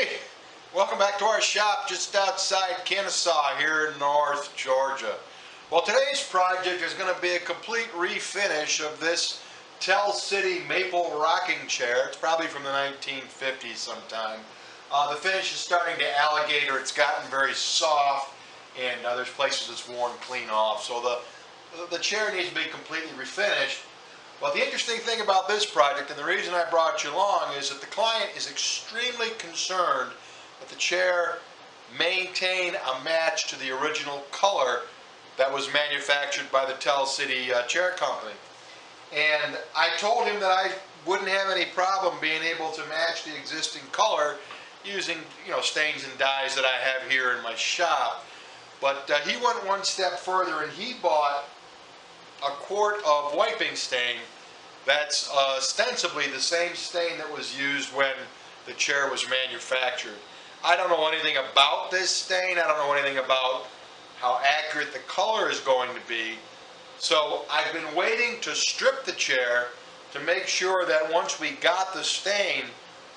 Hey, welcome back to our shop just outside Kennesaw here in North Georgia. Well, today's project is going to be a complete refinish of this Tell City maple rocking chair. It's probably from the 1950s sometime. The finish is starting to alligator. It's gotten very soft, and there's places it's worn clean off. So the chair needs to be completely refinished. Well, the interesting thing about this project, and the reason I brought you along, is that the client is extremely concerned that the chair maintain a match to the original color that was manufactured by the Tell City Chair Company. And I told him that I wouldn't have any problem being able to match the existing color using, stains and dyes that I have here in my shop. But he went one step further and he bought a quart of wiping stain that's ostensibly the same stain that was used when the chair was manufactured. I don't know anything about this stain. I don't know anything about how accurate the color is going to be. So I've been waiting to strip the chair to make sure that once we got the stain,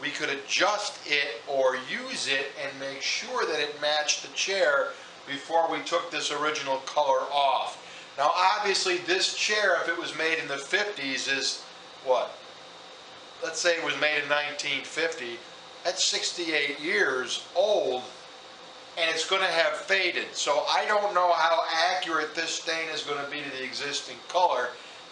we could adjust it or use it and make sure that it matched the chair before we took this original color off. Now obviously this chair, if it was made in the 50s, is what? Let's say it was made in 1950. That's 68 years old and it's going to have faded. So I don't know how accurate this stain is going to be to the existing color.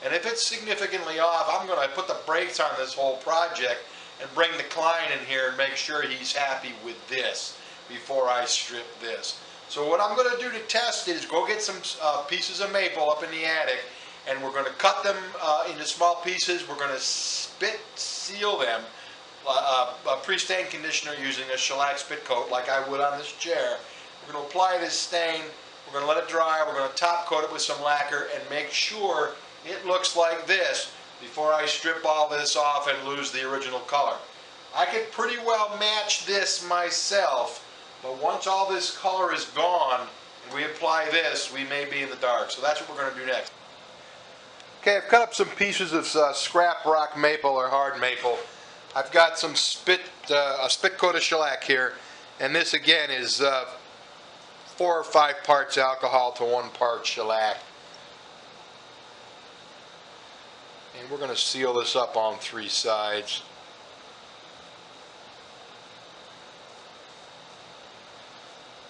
And if it's significantly off, I'm going to put the brakes on this whole project and bring the client in here and make sure he's happy with this before I strip this. So what I'm going to do to test it is go get some pieces of maple up in the attic, and we're going to cut them into small pieces. We're going to spit seal them, a pre-stain conditioner using a shellac spit coat like I would on this chair. We're going to apply this stain, we're going to let it dry, we're going to top coat it with some lacquer and make sure it looks like this before I strip all this off and lose the original color. I could pretty well match this myself, but once all this color is gone and we apply this, we may be in the dark. So that's what we're going to do next. Okay, I've cut up some pieces of scrap rock maple or hard maple. I've got some a spit coat of shellac here, and this again is 4 or 5 parts alcohol to 1 part shellac. And we're going to seal this up on 3 sides.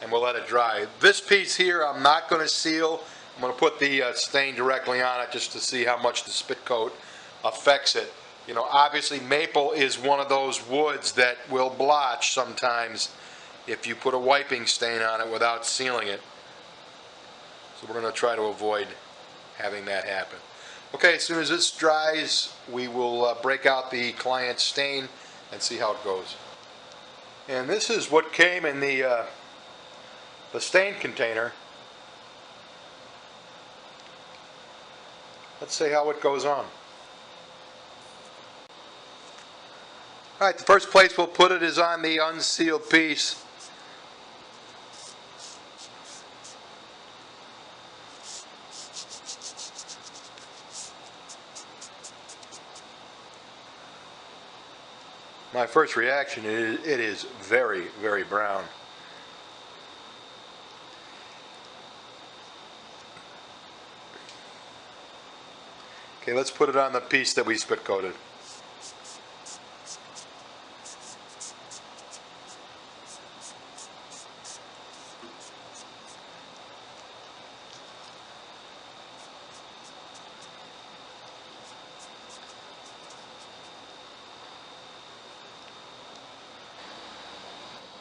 And we'll let it dry. This piece here I'm not going to seal. I'm going to put the stain directly on it just to see how much the spit coat affects it. Obviously maple is one of those woods that will blotch sometimes if you put a wiping stain on it without sealing it. So we're going to try to avoid having that happen. Okay, as soon as this dries, we will break out the client's stain and see how it goes. And this is what came in the stain container. Let's see how it goes on. Alright, the first place we'll put it is on the unsealed piece. My first reaction is it is very, very brown. Okay, let's put it on the piece that we spit coated.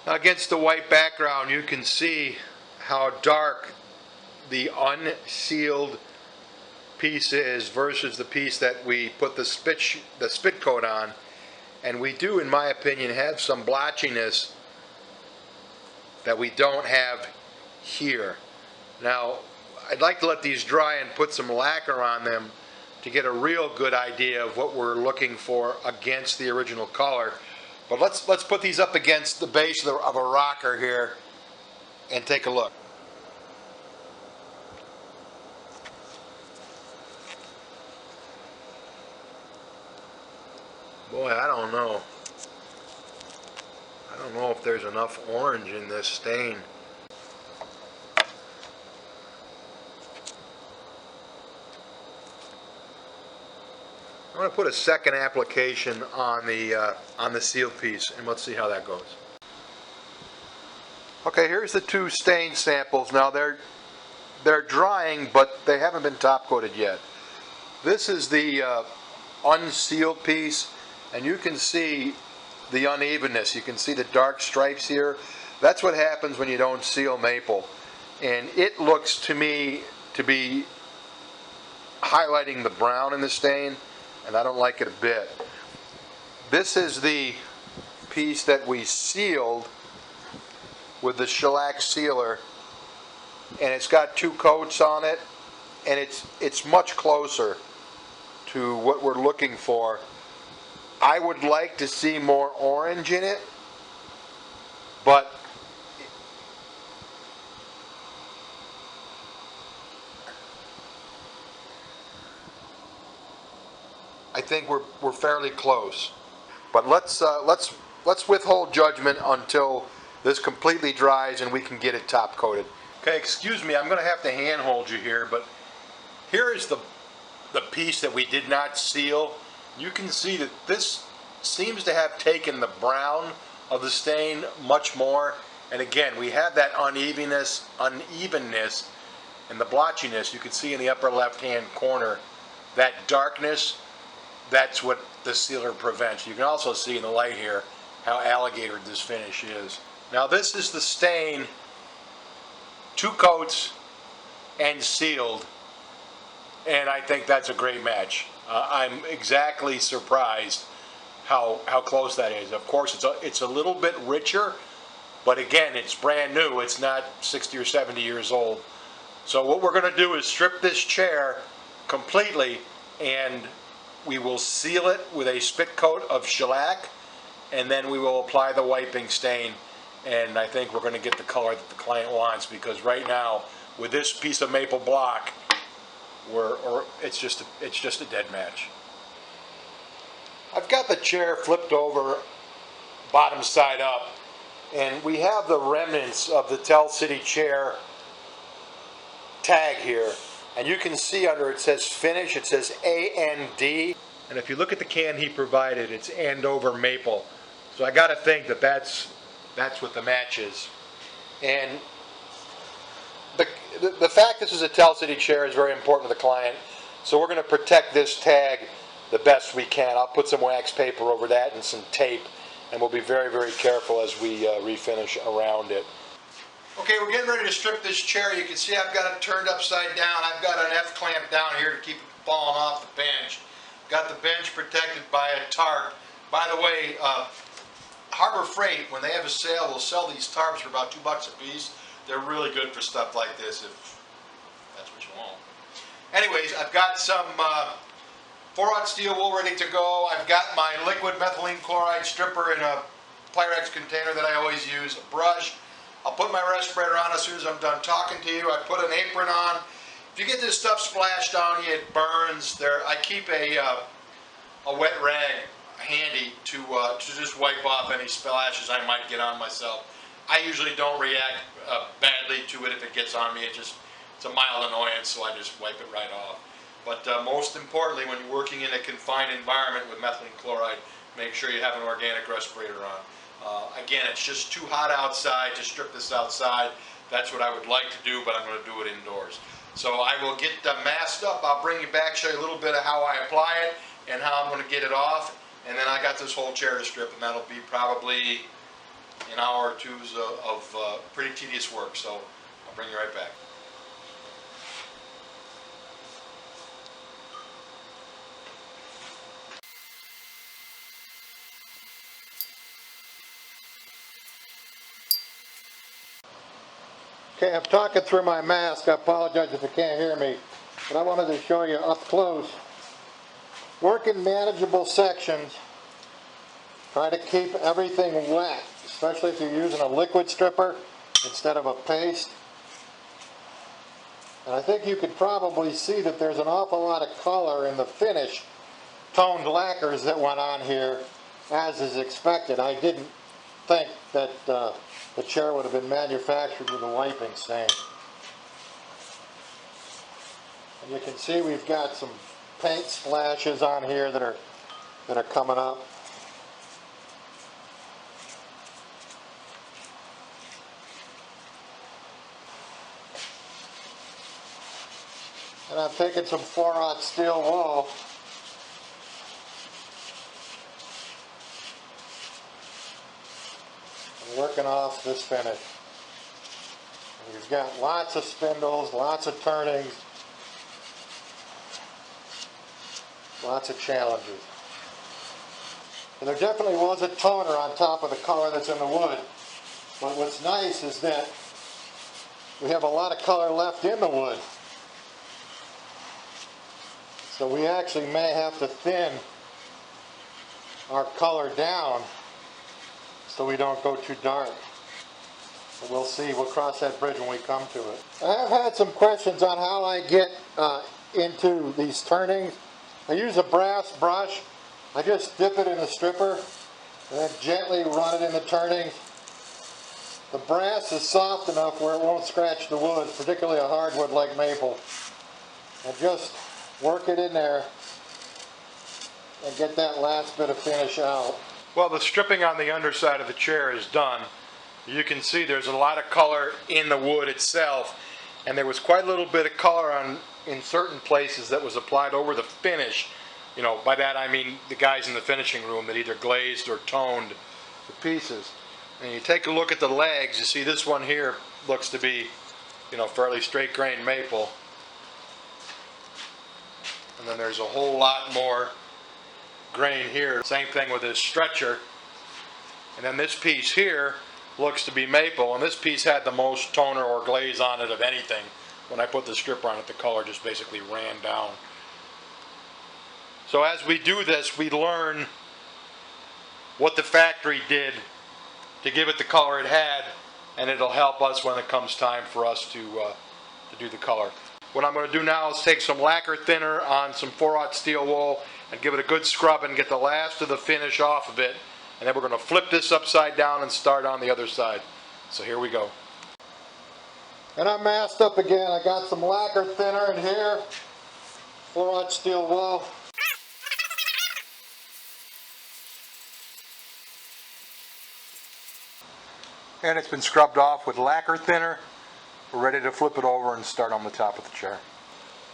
Now against the white background, you can see how dark the unsealed piece is versus the piece that we put the spit coat on, and we do, in my opinion, have some blotchiness that we don't have here. Now I'd like to let these dry and put some lacquer on them to get a real good idea of what we're looking for against the original color. But let's put these up against the base of a rocker here and take a look. Boy, I don't know. don't know if there's enough orange in this stain. I'm going to put a second application on the seal piece, and let's see how that goes. Okay, here's the two stain samples. Now they're drying, but they haven't been top coated yet. This is the unsealed piece, and you can see the unevenness. You can see the dark stripes here. That's what happens when you don't seal maple. And it looks to me to be highlighting the brown in the stain, and I don't like it a bit. This is the piece that we sealed with the shellac sealer, and it's got two coats on it, and it's much closer to what we're looking for. I would like to see more orange in it, but I think we're fairly close. But let's withhold judgment until this completely dries and we can get it top coated. Okay, excuse me, I'm going to have to handhold you here, but here is the piece that we did not seal. You can see that this seems to have taken the brown of the stain much more, and again we have that unevenness and the blotchiness. You can see in the upper left hand corner that darkness. That's what the sealer prevents. You can also see in the light here how alligator this finish is. Now this is the stain, two coats and sealed, and I think that's a great match. I'm exactly surprised how close that is. Of course it's a little bit richer, but again it's brand new. It's not 60 or 70 years old. So what we're going to do is strip this chair completely, and we will seal it with a spit coat of shellac, and then we will apply the wiping stain, and I think we're going to get the color that the client wants, because right now with this piece of maple block it's just a dead match. I've got the chair flipped over bottom side up, and we have the remnants of the Tell City chair tag here. And you can see under it says finish, it says AND. And if you look at the can he provided, it's Andover Maple. So I got to think that that's what the match is. And the fact this is a Tell City chair is very important to the client. So we're going to protect this tag the best we can. I'll put some wax paper over that and some tape, and we'll be very, very careful as we refinish around it. Okay, we're getting ready to strip this chair. You can see I've got it turned upside down. I've got an F-clamp down here to keep it from falling off the bench. Got the bench protected by a tarp. By the way, Harbor Freight, when they have a sale, will sell these tarps for about $2 a piece. They're really good for stuff like this if that's what you want. Anyways, I've got some 4/0 steel wool ready to go. I've got my liquid methylene chloride stripper in a Pyrex container that I always use, a brush. I'll put my respirator on as soon as I'm done talking to you. I put an apron on. If you get this stuff splashed on you, it burns. I keep a wet rag handy to just wipe off any splashes I might get on myself. I usually don't react badly to it if it gets on me. It's a mild annoyance, so I just wipe it right off. But most importantly, when you're working in a confined environment with methylene chloride, make sure you have an organic respirator on. Again, it's just too hot outside to strip this outside. That's what I would like to do, but I'm going to do it indoors. So I will get masked up. I'll bring you back, show you a little bit of how I apply it and how I'm going to get it off. And then I got this whole chair to strip, and that'll be probably an hour or two's of pretty tedious work. So I'll bring you right back. Okay, I'm talking through my mask. I apologize if you can't hear me, but I wanted to show you up close. Work in manageable sections. Try to keep everything wet, especially if you're using a liquid stripper instead of a paste. And I think you could probably see that there's an awful lot of color in the finish, toned lacquers that went on here, as is expected. I didn't think that the chair would have been manufactured with a wiping stain. And you can see we've got some paint splashes on here that are coming up. And I'm taking some 4/0 steel wool and working off this finish. And we've got lots of spindles, lots of turnings, lots of challenges. And there definitely was a toner on top of the color that's in the wood. But what's nice is that we have a lot of color left in the wood. So we actually may have to thin our color down so we don't go too dark. But we'll see. We'll cross that bridge when we come to it. I have had some questions on how I get into these turnings. I use a brass brush. I just dip it in the stripper and then gently run it in the turnings. The brass is soft enough where it won't scratch the wood, particularly a hardwood like maple. And just work it in there and get that last bit of finish out. Well, the stripping on the underside of the chair is done. You can see there's a lot of color in the wood itself, and there was quite a little bit of color in certain places that was applied over the finish. You know, by that I mean the guys in the finishing room that either glazed or toned the pieces. And you take a look at the legs, you see this one here looks to be, you know, fairly straight grain maple. And then there's a whole lot more grain here. Same thing with this stretcher. And then this piece here looks to be maple, and this piece had the most toner or glaze on it of anything. When I put the stripper on it, the color just basically ran down. So as we do this, we learn what the factory did to give it the color it had, and it'll help us when it comes time for us to do the color. What I'm going to do now is take some lacquer thinner on some 4/0 steel wool and give it a good scrub and get the last of the finish off of it. And then we're going to flip this upside down and start on the other side. So here we go. And I'm masked up again. I got some lacquer thinner in here, 4/0 steel wool. And it's been scrubbed off with lacquer thinner. We're ready to flip it over and start on the top of the chair.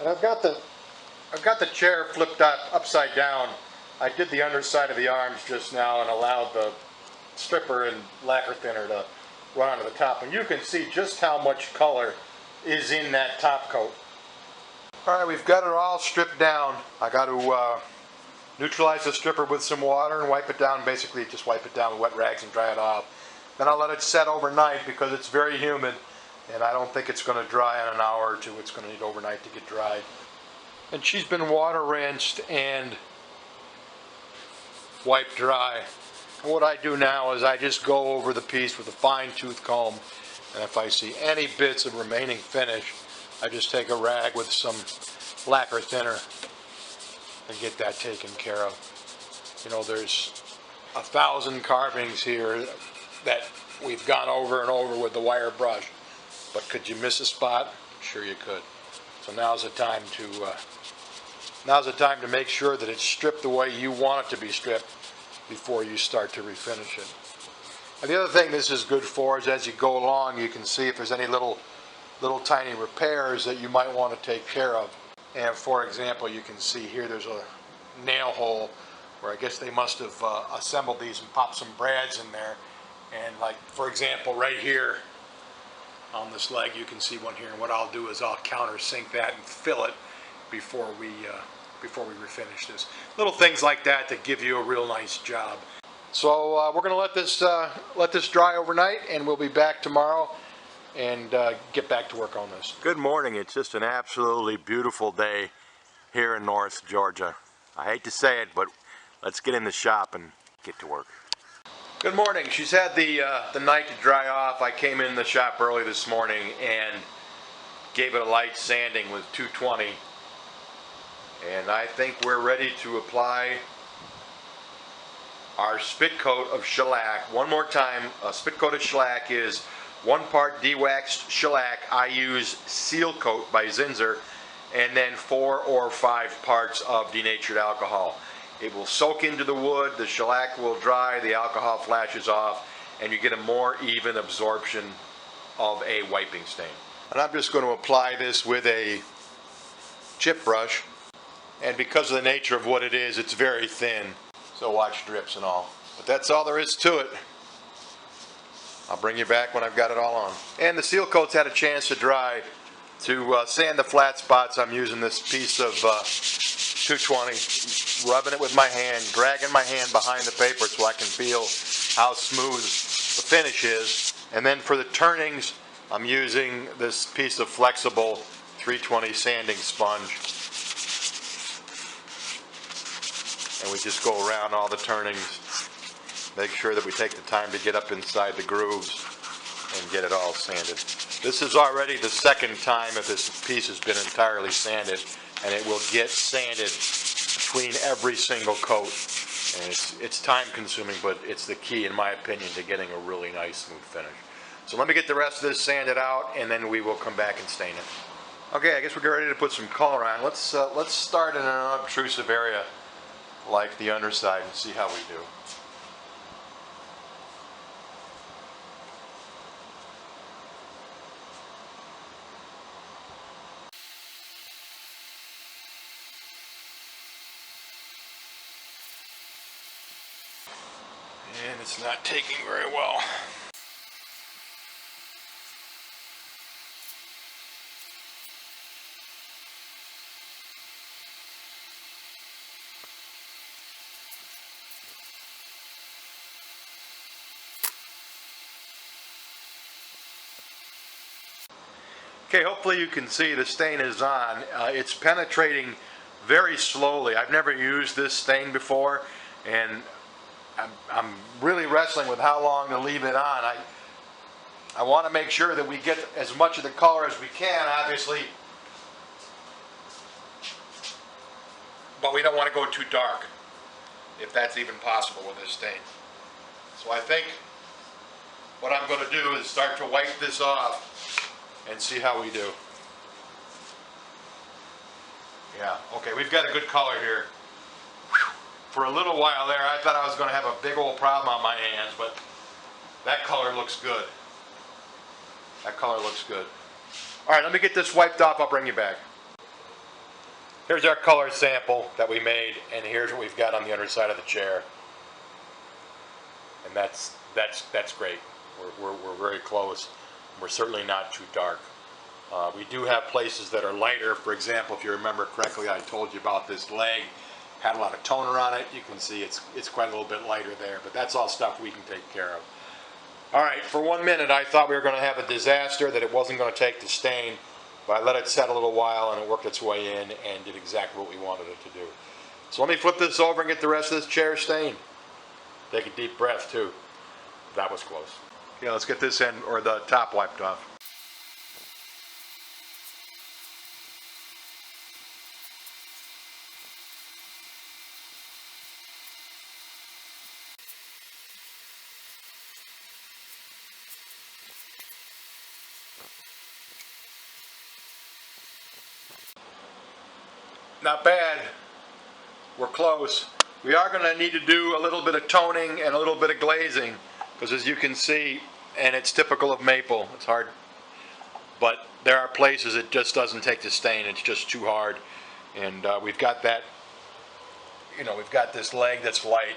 And I've got the chair flipped upside down. I did the underside of the arms just now and allowed the stripper and lacquer thinner to run onto the top. And you can see just how much color is in that top coat. Alright, we've got it all stripped down. I got to neutralize the stripper with some water and wipe it down. Basically just wipe it down with wet rags and dry it off. Then I'll let it set overnight because it's very humid and I don't think it's going to dry in an hour or two. It's going to need overnight to get dried. And she's been water rinsed and wiped dry. And what I do now is I just go over the piece with a fine tooth comb, and if I see any bits of remaining finish, I just take a rag with some lacquer thinner and get that taken care of. You know, there's 1,000 carvings here that we've gone over and over with the wire brush, but could you miss a spot? Sure you could. So now's the time to make sure that it's stripped the way you want it to be stripped before you start to refinish it. And the other thing this is good for is as you go along, you can see if there's any little tiny repairs that you might want to take care of. And for example, you can see here there's a nail hole where I guess they must have assembled these and popped some brads in there. And like, for example, right here on this leg, you can see one here. And what I'll do is I'll countersink that and fill it before we refinish this. Little things like that that give you a real nice job. So we're going to let this dry overnight, and we'll be back tomorrow and get back to work on this. Good morning. It's just an absolutely beautiful day here in North Georgia. I hate to say it, but let's get in the shop and get to work. Good morning. She's had the night to dry off. I came in the shop early this morning and gave it a light sanding with 220. And I think we're ready to apply our spit coat of shellac. One more time, a spit coat of shellac is 1 part de-waxed shellac. I use Seal Coat by Zinsser, and then 4 or 5 parts of denatured alcohol. It will soak into the wood, the shellac will dry, the alcohol flashes off, and you get a more even absorption of a wiping stain. And I'm just going to apply this with a chip brush, and because of the nature of what it is, it's very thin, so watch drips and all. But that's all there is to it. I'll bring you back when I've got it all on. And the seal coat's had a chance to dry. To sand the flat spots, I'm using this piece of 220, rubbing it with my hand, dragging my hand behind the paper so I can feel how smooth the finish is. And then for the turnings, I'm using this piece of flexible 320 sanding sponge. And we just go around all the turnings, make sure that we take the time to get up inside the grooves and get it all sanded. This is already the second time that this piece has been entirely sanded, and it will get sanded between every single coat. And it's time consuming, but it's the key, in my opinion, to getting a really nice smooth finish. So let me get the rest of this sanded out, and then we will come back and stain it. Okay, I guess we're ready to put some color on. Let's start in an unobtrusive area like the underside and see how we do. And it's not taking very well. Okay, hopefully you can see the stain is on. It's penetrating very slowly. I've never used this stain before, and I'm really wrestling with how long to leave it on. I want to make sure that we get as much of the color as we can, obviously, but we don't want to go too dark, if that's even possible with this stain. So I think what I'm going to do is start to wipe this off and see how we do. Yeah, okay, we've got a good color here. For a little while there, I thought I was going to have a big old problem on my hands, but that color looks good. That color looks good. All right, let me get this wiped off. I'll bring you back. Here's our color sample that we made, and here's what we've got on the underside of the chair. And that's great. We're very close. We're certainly not too dark. We do have places that are lighter. For example, if you remember correctly, I told you about this leg. Had a lot of toner on it. You can see it's quite a little bit lighter there, but that's all stuff we can take care of. All right, for 1 minute I thought we were going to have a disaster, that it wasn't going to take the stain, but I let it set a little while and it worked its way in and did exactly what we wanted it to do. So let me flip this over and get the rest of this chair stained. Take a deep breath too. That was close. Okay, let's get this end, or the top, wiped off. Not bad. We're close. We are going to need to do a little bit of toning and a little bit of glazing, because as you can see, and it's typical of maple, it's hard, but there are places it just doesn't take the stain. It's just too hard. And we've got that, we've got this leg that's light,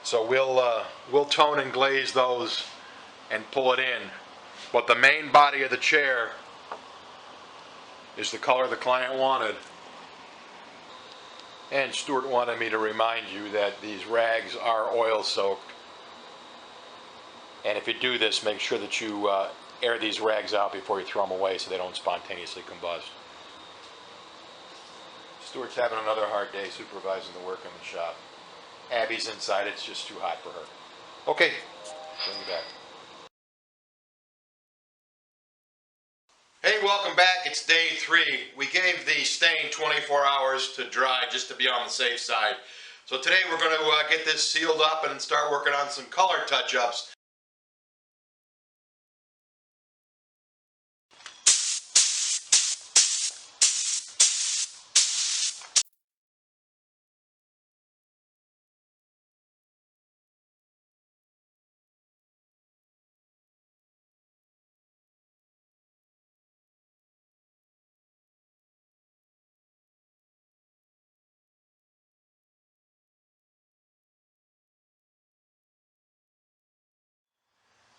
so we'll tone and glaze those and pull it in. But the main body of the chair is the color the client wanted. And Stuart wanted me to remind you that these rags are oil soaked. And if you do this, make sure that you air these rags out before you throw them away so they don't spontaneously combust. Stuart's having another hard day supervising the work in the shop. Abby's inside, it's just too hot for her. Okay, bring you back. Hey, welcome back. It's day 3. We gave the stain 24 hours to dry just to be on the safe side. So today we're going to get this sealed up and start working on some color touch-ups.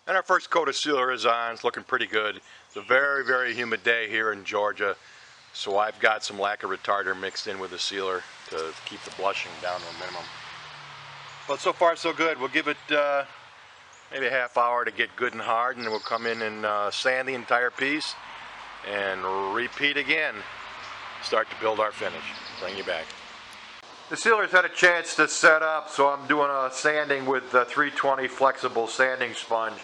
And our first coat of sealer is on. It's looking pretty good. It's a very, very humid day here in Georgia, so I've got some lacquer retarder mixed in with the sealer to keep the blushing down to a minimum. But so far so good. We'll give it maybe a half hour to get good and hard, and then we'll come in and sand the entire piece and repeat again. Start to build our finish. Bring you back. The sealer's had a chance to set up, so I'm doing a sanding with the 320 flexible sanding sponge.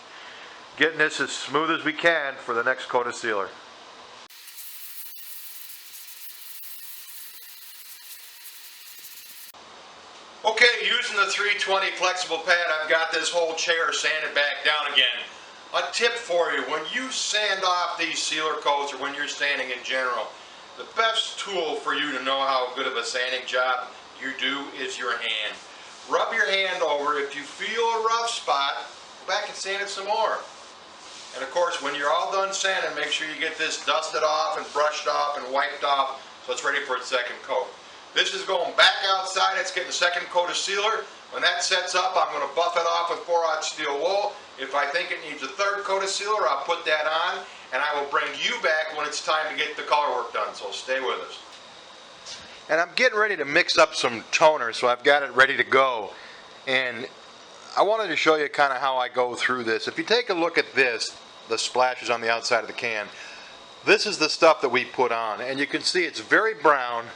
Getting this as smooth as we can for the next coat of sealer. Okay, using the 320 flexible pad, I've got this whole chair sanded back down again. A tip for you, when you sand off these sealer coats or when you're sanding in general, the best tool for you to know how good of a sanding job you do is your hand. Rub your hand over. If you feel a rough spot, go back and sand it some more. And of course, when you're all done sanding, make sure you get this dusted off and brushed off and wiped off so it's ready for its second coat. This is going back outside. It's getting the second coat of sealer. When that sets up, I'm going to buff it off with 4/0 steel wool. If I think it needs a third coat of sealer, I'll put that on, and I will bring you back when it's time to get the color work done. So stay with us. And I'm getting ready to mix up some toner, so I've got it ready to go. And I wanted to show you kind of how I go through this. If you take a look at this, the splashes on the outside of the can, this is the stuff that we put on. And you can see it's very brown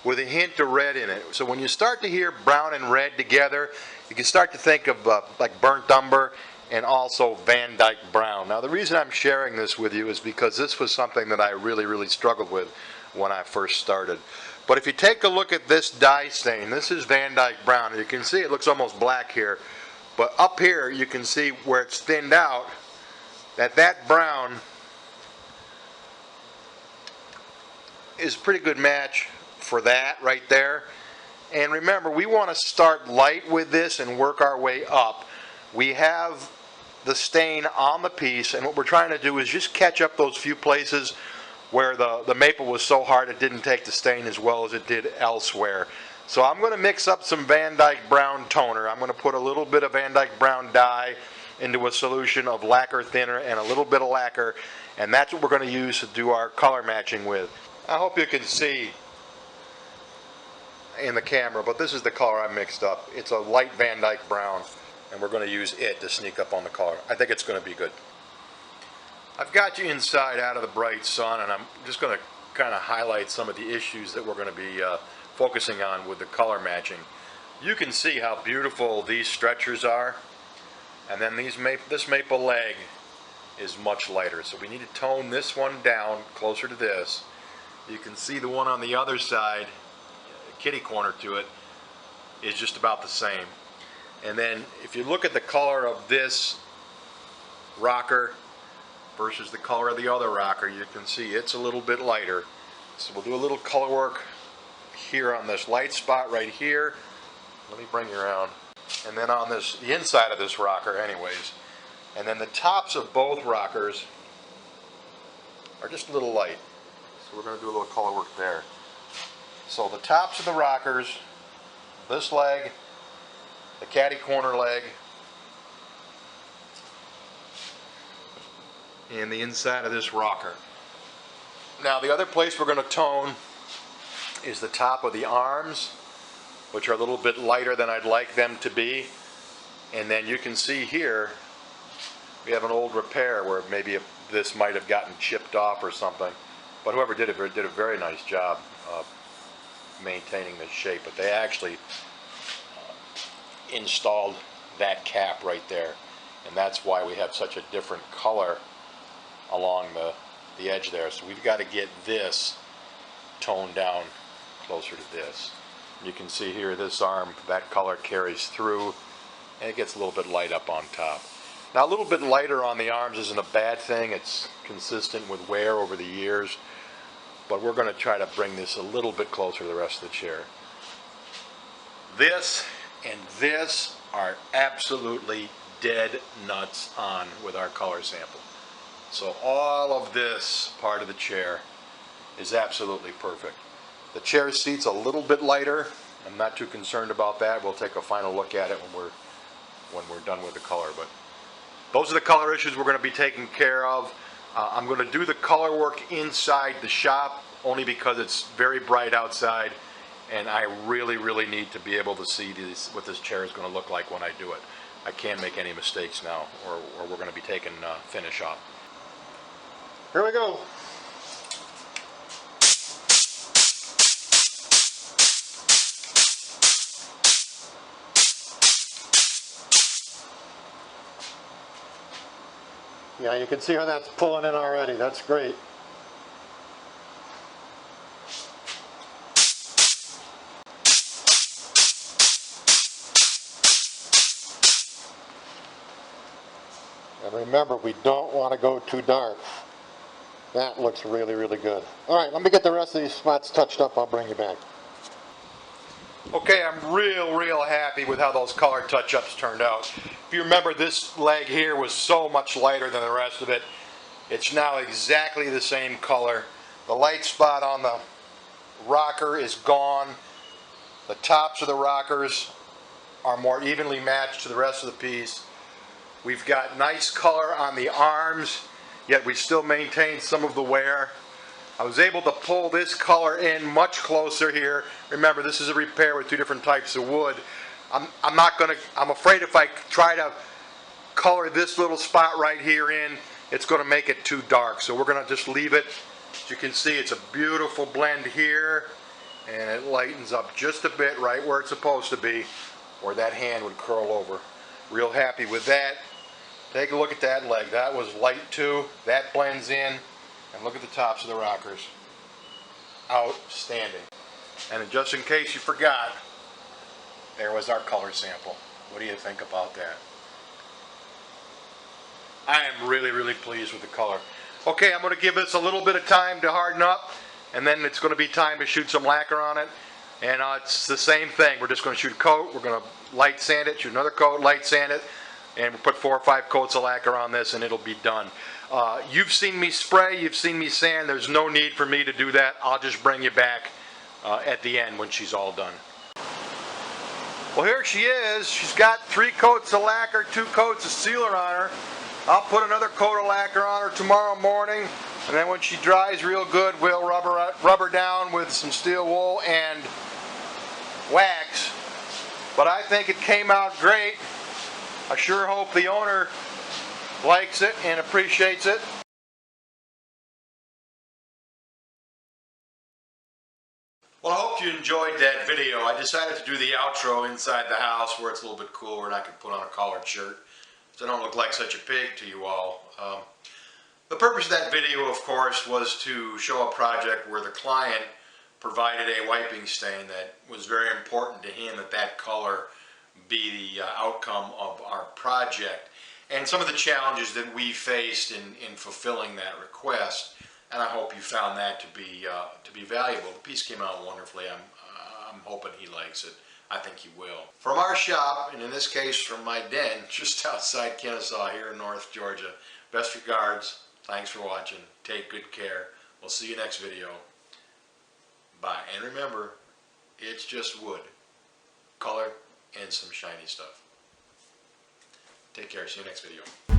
with a hint of red in it. So when you start to hear brown and red together, you can start to think of like burnt umber and also Van Dyke brown. Now the reason I'm sharing this with you is because this was something that I really struggled with when I first started. But if you take a look at this dye stain, this is Van Dyke brown. You can see it looks almost black here. But up here you can see where it's thinned out that brown is a pretty good match for that right there. And remember, we want to start light with this and work our way up. We have the stain on the piece, and what we're trying to do is just catch up those few places where the maple was so hard it didn't take the stain as well as it did elsewhere. So I'm going to mix up some Van Dyke brown toner. I'm going to put a little bit of Van Dyke brown dye into a solution of lacquer thinner and a little bit of lacquer, and that's what we're going to use to do our color matching with. I hope you can see in the camera, but this is the color I mixed up. It's a light Van Dyke brown, and we're going to use it to sneak up on the color. I think it's going to be good. I've got you inside out of the bright sun, and I'm just going to kind of highlight some of the issues that we're going to be focusing on with the color matching. You can see how beautiful these stretchers are, and then this maple leg is much lighter, so we need to tone this one down closer to this. You can see the one on the other side, kitty corner to it, is just about the same. And then if you look at the color of this rocker versus the color of the other rocker, you can see it's a little bit lighter. So we'll do a little color work here on this light spot right here. Let me bring you around. And then on this, the inside of this rocker anyways. And then the tops of both rockers are just a little light. So we're going to do a little color work there. So the tops of the rockers, this leg, the caddy corner leg, and the inside of this rocker. Now the other place we're going to tone is the top of the arms, which are a little bit lighter than I'd like them to be. And then you can see here we have an old repair where maybe this might have gotten chipped off or something. But whoever did it did a very nice job of maintaining the shape. But they actually installed that cap right there. And that's why we have such a different color along the edge there. So we've got to get this toned down closer to this. You can see here this arm, that color carries through and it gets a little bit light up on top. Now a little bit lighter on the arms isn't a bad thing. It's consistent with wear over the years, but we're going to try to bring this a little bit closer to the rest of the chair. This and this are absolutely dead nuts on with our color sample. So all of this part of the chair is absolutely perfect. The chair seat's a little bit lighter. I'm not too concerned about that. We'll take a final look at it when we're done with the color. But those are the color issues we're going to be taking care of. I'm going to do the color work inside the shop only because it's very bright outside, and I really need to be able to see what this chair is going to look like when I do it. I can't make any mistakes now, or we're going to be taking finish off. Here we go. Yeah, you can see how that's pulling in already. That's great. And remember, we don't want to go too dark. That looks really good. All right, let me get the rest of these spots touched up. I'll bring you back. Okay, I'm real happy with how those color touch-ups turned out. If you remember, this leg here was so much lighter than the rest of it. It's now exactly the same color. The light spot on the rocker is gone. The tops of the rockers are more evenly matched to the rest of the piece. We've got nice color on the arms, yet we still maintain some of the wear. I was able to pull this color in much closer here. Remember, this is a repair with two different types of wood. I'm afraid if I try to color this little spot right here in, it's going to make it too dark. So we're going to just leave it. As you can see, it's a beautiful blend here, and it lightens up just a bit right where it's supposed to be, where that hand would curl over. Real happy with that. Take a look at that leg. That was light too. That blends in. And look at the tops of the rockers. Outstanding. And just in case you forgot, there was our color sample. What do you think about that? I am really pleased with the color. Okay, I'm going to give this a little bit of time to harden up, and then it's going to be time to shoot some lacquer on it. And it's the same thing. We're just going to shoot a coat. We're going to light sand it, shoot another coat, light sand it, and we'll put 4 or 5 coats of lacquer on this, and it'll be done. You've seen me spray, you've seen me sand. There's no need for me to do that. I'll just bring you back at the end when she's all done. Well, here she is. She's got 3 coats of lacquer, 2 coats of sealer on her. I'll put another coat of lacquer on her tomorrow morning, and then when she dries real good, we'll rub her down with some steel wool and wax. But I think it came out great. I sure hope the owner likes it and appreciates it. Well, I hope you enjoyed that video. I decided to do the outro inside the house where it's a little bit cooler and I can put on a collared shirt so I don't look like such a pig to you all. The purpose of that video, of course, was to show a project where the client provided a wiping stain that was very important to him, that color be the outcome of our project, and some of the challenges that we faced in fulfilling that request. And I hope you found that to be valuable. The piece came out wonderfully. I'm hoping he likes it. I think he will. From our shop, and in this case from my den just outside Kennesaw here in North Georgia, best regards. Thanks for watching. Take good care. We'll see you next video. Bye. And remember, it's just wood, color, and some shiny stuff. Take care. See you next video.